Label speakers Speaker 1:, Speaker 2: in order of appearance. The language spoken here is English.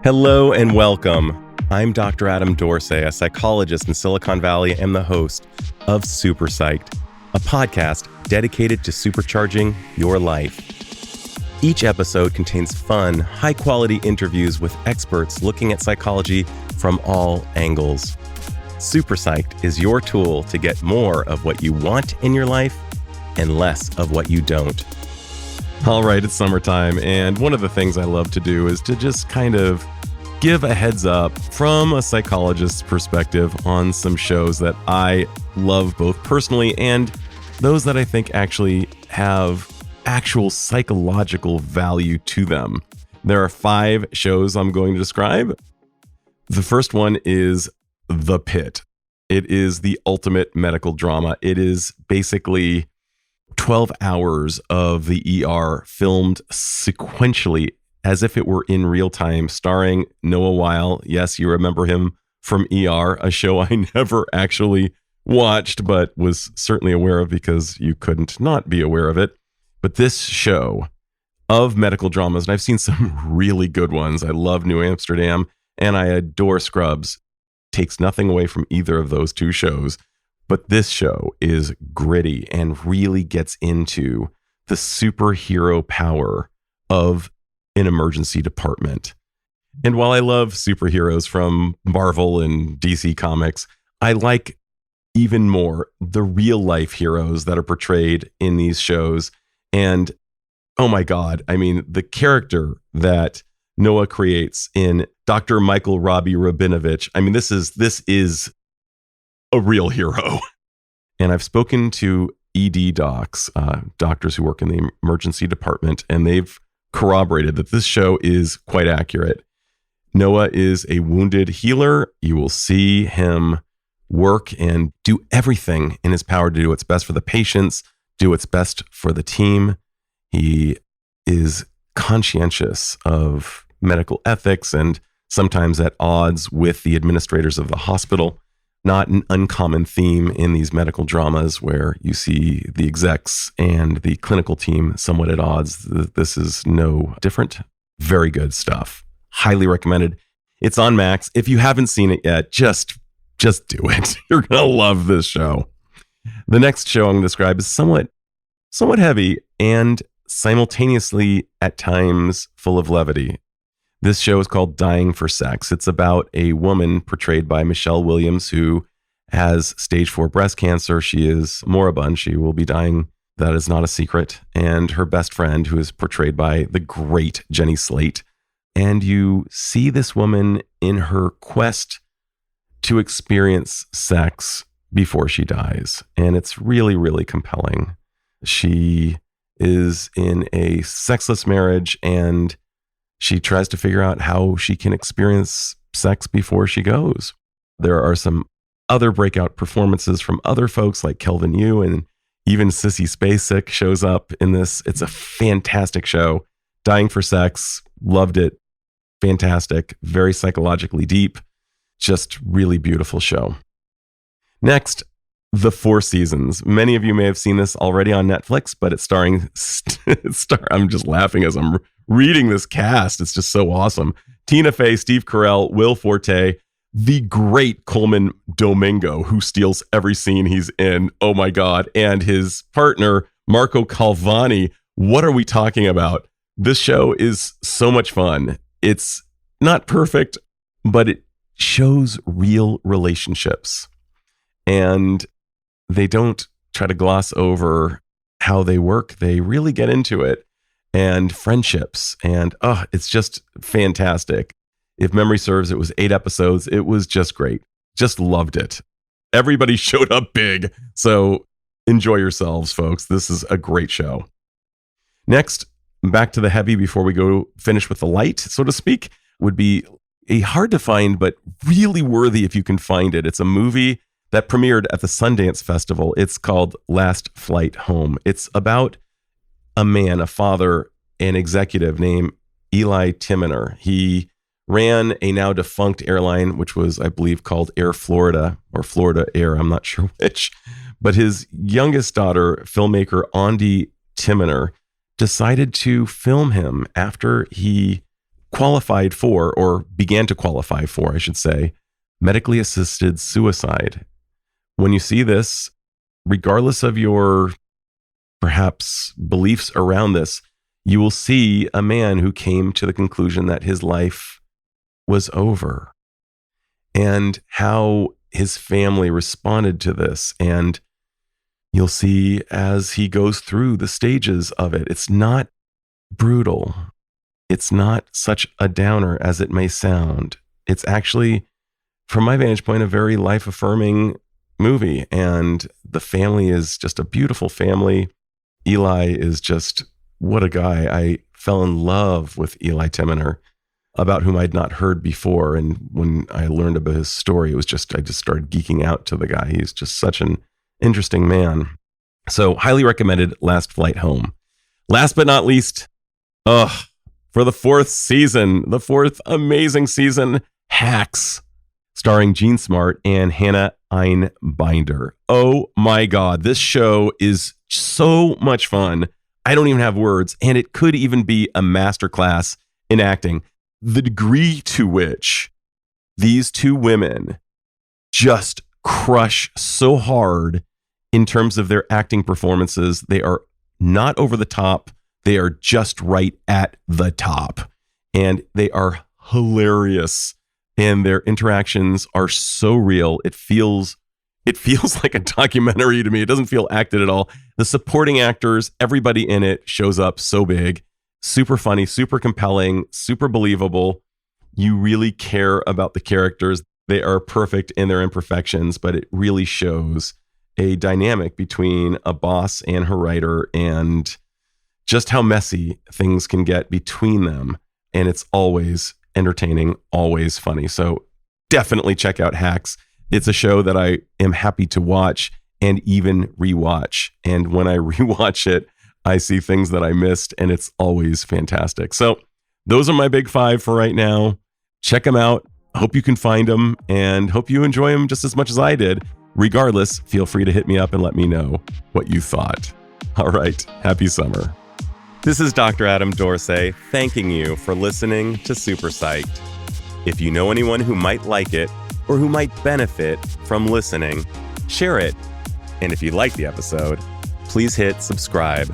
Speaker 1: Hello and welcome. I'm Dr. Adam Dorsay, a psychologist in Silicon Valley and the host of SuperPsyched, a podcast dedicated to supercharging your life. Each episode contains fun, high-quality interviews with experts looking at psychology from all angles. SuperPsyched is your tool to get more of what you want in your life and less of what you don't. All right, it's summertime, and one of the things I love to do is to just kind of give a heads up from a psychologist's perspective on some shows that I love both personally and those that I think actually have actual psychological value to them. There are 5 shows I'm going to describe. The first one is The Pit. It is the ultimate medical drama. It is basically 12 hours of the ER filmed sequentially as if it were in real time, starring Noah Weil. Yes, you remember him from ER, a show I never actually watched, but was certainly aware of because you couldn't not be aware of it. But this show of medical dramas, and I've seen some really good ones. I love New Amsterdam and I adore Scrubs. Takes nothing away from either of those 2 shows. But this show is gritty and really gets into the superhero power of an emergency department. And while I love superheroes from Marvel and DC Comics, I like even more the real life heroes that are portrayed in these shows. And oh my God, I mean, the character that Noah creates in Dr. Michael Robbie Rabinovich, I mean, this is a real hero. And I've spoken to ED docs, doctors who work in the emergency department, and they've corroborated that this show is quite accurate. Noah is a wounded healer. You will see him work and do everything in his power to do what's best for the patients, do what's best for the team. He is conscientious of medical ethics and sometimes at odds with the administrators of the hospital. Not an uncommon theme in these medical dramas where you see the execs and the clinical team somewhat at odds. This is no different. Very good stuff. Highly recommended. It's on Max. If you haven't seen it yet, just do it. You're going to love this show. The next show I'm going to describe is somewhat heavy and simultaneously at times full of levity. This show is called Dying for Sex. It's about a woman portrayed by Michelle Williams who has stage 4 breast cancer. She is moribund. She will be dying. That is not a secret. And her best friend, who is portrayed by the great Jenny Slate. And you see this woman in her quest to experience sex before she dies. And it's really, really compelling. She is in a sexless marriage and she tries to figure out how she can experience sex before she goes. There are some other breakout performances from other folks like Kelvin Yu, and even Sissy Spacek shows up in this. It's a fantastic show. Dying for Sex, loved it. Fantastic, very psychologically deep, just really beautiful show. Next, The Four Seasons. Many of you may have seen this already on Netflix, but it's starring, I'm just laughing as I'm reading this cast. It's just so awesome. Tina Fey, Steve Carell, Will Forte, the great Coleman Domingo, who steals every scene he's in. Oh my God. And his partner, Marco Calvani. What are we talking about? This show is so much fun. It's not perfect, but it shows real relationships. And they don't try to gloss over how they work. They really get into it. And friendships. And it's just fantastic. If memory serves, it was 8 episodes. It was just great. Just loved it. Everybody showed up big. So enjoy yourselves, folks. This is a great show. Next, back to the heavy before we go finish with the light, so to speak, would be a hard to find, but really worthy if you can find it. It's a movie that premiered at the Sundance Festival. It's called Last Flight Home. It's about a man, a father, an executive named Eli Timiner. He ran a now defunct airline, which was, I believe, called Air Florida or Florida Air. I'm not sure which. But his youngest daughter, filmmaker Andi Timiner, decided to film him after he qualified for, or began to qualify for, I should say, medically assisted suicide. When you see this, regardless of your perhaps beliefs around this, you will see a man who came to the conclusion that his life was over, and how his family responded to this. And you'll see as he goes through the stages of it, it's not brutal. It's not such a downer as it may sound. It's actually, from my vantage point, a very life-affirming movie. And the family is just a beautiful family. Eli is just, what a guy. I fell in love with Eli Timoner, about whom I'd not heard before. And when I learned about his story, I just started geeking out to the guy. He's just such an interesting man. So highly recommended Last Flight Home. Last but not least, for the fourth amazing season, Hacks, starring Gene Smart and Hannah Einbinder. Oh my God, this show is so much fun. I don't even have words, and it could even be a masterclass in acting. The degree to which these two women just crush so hard in terms of their acting performances. They are not over the top. They are just right at the top. And they are hilarious. And their interactions are so real. It feels like a documentary to me. It doesn't feel acted at all. The supporting actors, everybody in it shows up so big. Super funny, super compelling, super believable. You really care about the characters. They are perfect in their imperfections, but it really shows a dynamic between a boss and her writer, and just how messy things can get between them. And it's always entertaining, always funny. So definitely check out Hacks. It's a show that I am happy to watch and even rewatch. And when I rewatch it, I see things that I missed, and it's always fantastic. So those are my big five for right now. Check them out. Hope you can find them, and hope you enjoy them just as much as I did. Regardless, feel free to hit me up and let me know what you thought. All right. Happy summer. This is Dr. Adam Dorsay, thanking you for listening to Super Psyched. If you know anyone who might like it or who might benefit from listening, share it. And if you like the episode, please hit subscribe.